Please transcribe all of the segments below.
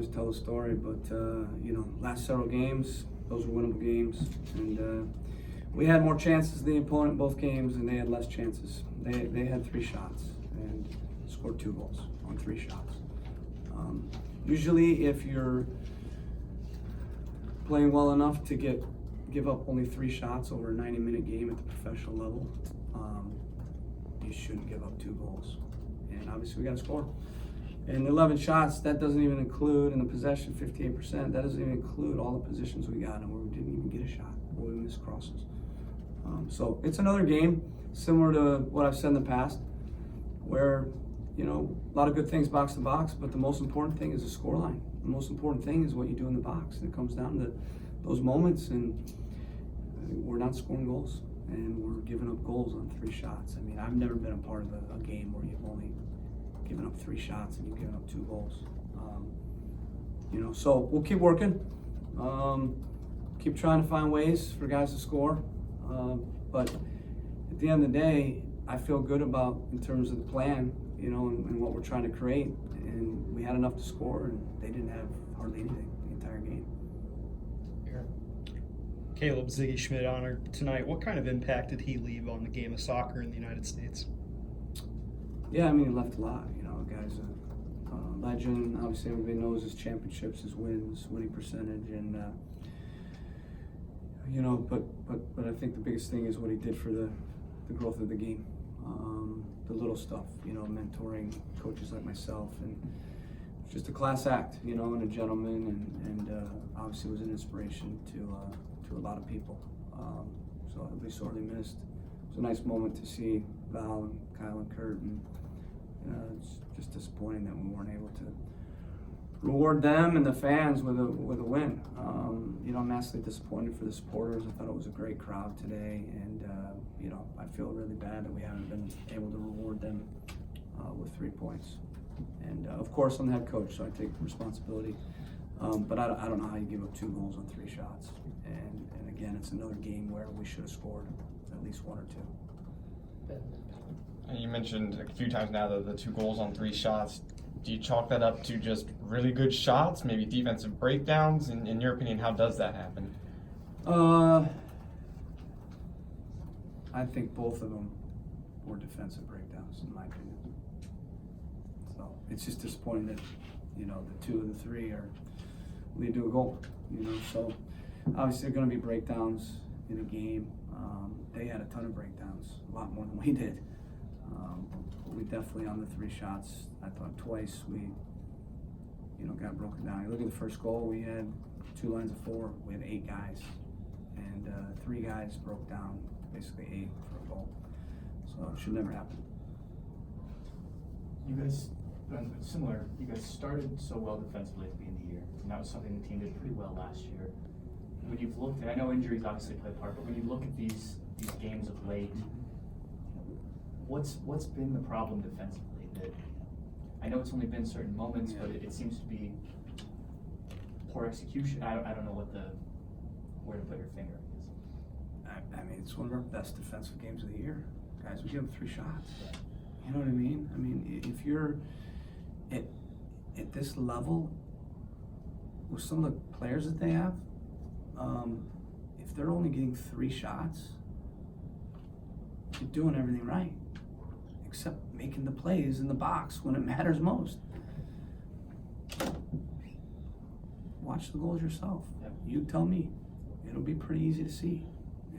always tell the story, but last several games, those were winnable games, and we had more chances than the opponent in both games, and they had less chances. They had 3 shots and scored 2 goals on 3 shots. Usually, if you're playing well enough to give up only 3 shots over a 90-minute game at the professional level, you shouldn't give up 2 goals. And obviously, we got to score. And 11 shots, that doesn't even include, in the possession, 58%, that doesn't even include all the positions we got and where we didn't even get a shot, where we missed crosses. So it's another game, similar to what I've said in the past, where, a lot of good things box to box, but the most important thing is the scoreline. The most important thing is what you do in the box. And it comes down to those moments, and we're not scoring goals, and we're giving up goals on 3 shots. I mean, I've never been a part of a game where you've only given up 3 shots and you've given up 2 goals. So we'll keep working, keep trying to find ways for guys to score. But at the end of the day, I feel good about in terms of the plan, and what we're trying to create. And we had enough to score, and they didn't have hardly anything the entire game. Caleb Ziggy Schmidt honored tonight. What kind of impact did he leave on the game of soccer in the United States? Yeah, I mean, he left a lot. Guy's a legend. Obviously, everybody knows his championships, his wins, winning percentage, and but I think the biggest thing is what he did for the growth of the game. The little stuff, mentoring coaches like myself, and just a class act, and a gentleman, and obviously was an inspiration to a lot of people. So he'll be sorely missed. It was a nice moment to see Val and Kyle and Kurt, and it's just disappointing that we weren't able to reward them and the fans with a win. I'm massively disappointed for the supporters. I thought it was a great crowd today, and I feel really bad that we haven't been able to reward them with 3 points. And of course, I'm the head coach, so I take responsibility. But I don't know how you give up 2 goals on 3 shots. And again, it's another game where we should have scored at least 1 or 2. You mentioned a few times now the 2 goals on 3 shots. Do you chalk that up to just really good shots, maybe defensive breakdowns? In your opinion, how does that happen? I think both of them were defensive breakdowns, in my opinion. So it's just disappointing that, the 2 of the 3 lead to a goal. So obviously there are going to be breakdowns in a game. They had a ton of breakdowns, a lot more than we did. But we definitely, on the 3 shots, I thought twice we, got broken down. You look at the first goal, we had 2 lines of 4, we had 8 guys, and 3 guys broke down, basically 8 for a goal. So it should never happen. You guys, similar, you guys started so well defensively at the beginning of the year, and that was something the team did pretty well last year. When you've looked at, I know injuries obviously play a part, but when you look at these games of late, what's been the problem defensively? That I know it's only been certain moments, but it seems to be poor execution. I don't know where to put your finger. I mean, it's one of our best defensive games of the year. Guys, we give them 3 shots. You know what I mean? I mean, if you're at this level with some of the players that they have, if they're only getting 3 shots, you're doing everything right, except making the plays in the box when it matters most. Watch the goals yourself. Yep. You tell me. It'll be pretty easy to see.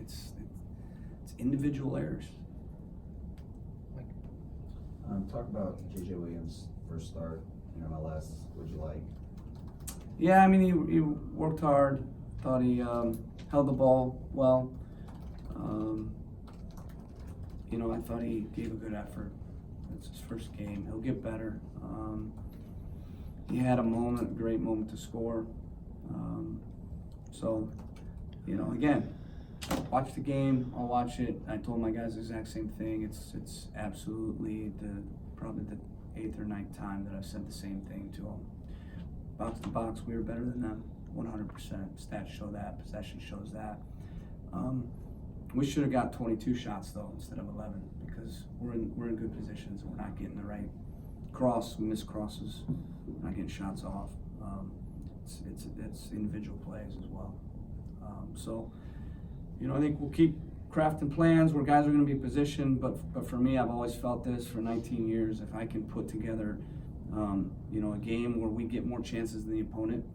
It's individual errors. Talk about JJ Williams' first start in MLS. What'd you like? Yeah, I mean, he worked hard. Thought he held the ball well. I thought he gave a good effort. It's his first game. He'll get better. He had a great moment to score. Again, watch the game. I'll watch it. I told my guys the exact same thing. It's absolutely probably the 8th or 9th time that I've said the same thing to them. Box to box, we were better than them, 100%. Stats show that. Possession shows that. We should have got 22 shots though instead of 11 because we're in good positions. We're not getting the right cross. We miss crosses. We're not getting shots off. It's individual plays as well. So, you know, I think we'll keep crafting plans where guys are going to be positioned. But for me, I've always felt this for 19 years. If I can put together, you know, a game where we get more chances than the opponent,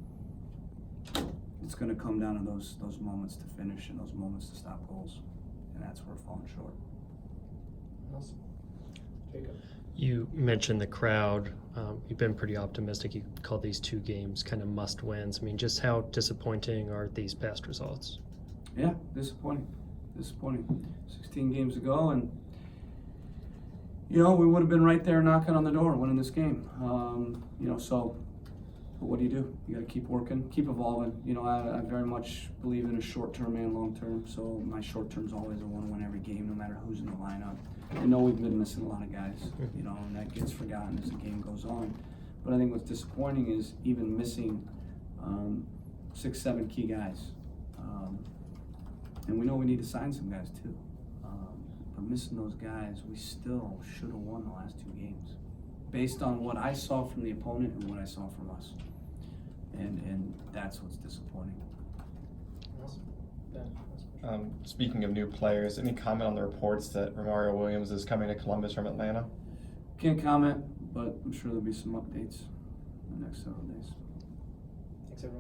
it's going to come down to those moments to finish and those moments to stop goals, and that's where we're falling short. Awesome. Jacob. You mentioned the crowd. You've been pretty optimistic. You call these two games kind of must wins. I mean, just how disappointing are these past results? Yeah, disappointing. 16 games ago, and you know, we would have been right there knocking on the door, winning this game. You know, so but what do? You got to keep working, keep evolving. You know, I very much believe in a short-term and long-term. So my short-term's always I want to win every game, no matter who's in the lineup. I know we've been missing a lot of guys, you know, and that gets forgotten as the game goes on. But I think what's disappointing is even missing 6-7 key guys. And we know we need to sign some guys too. But missing those guys, we still should have won the last 2 games, based on what I saw from the opponent and what I saw from us. And that's what's disappointing. Awesome. Ben, last question. Speaking of new players, any comment on the reports that Romario Williams is coming to Columbus from Atlanta? Can't comment, but I'm sure there'll be some updates in the next several days. Thanks, everyone.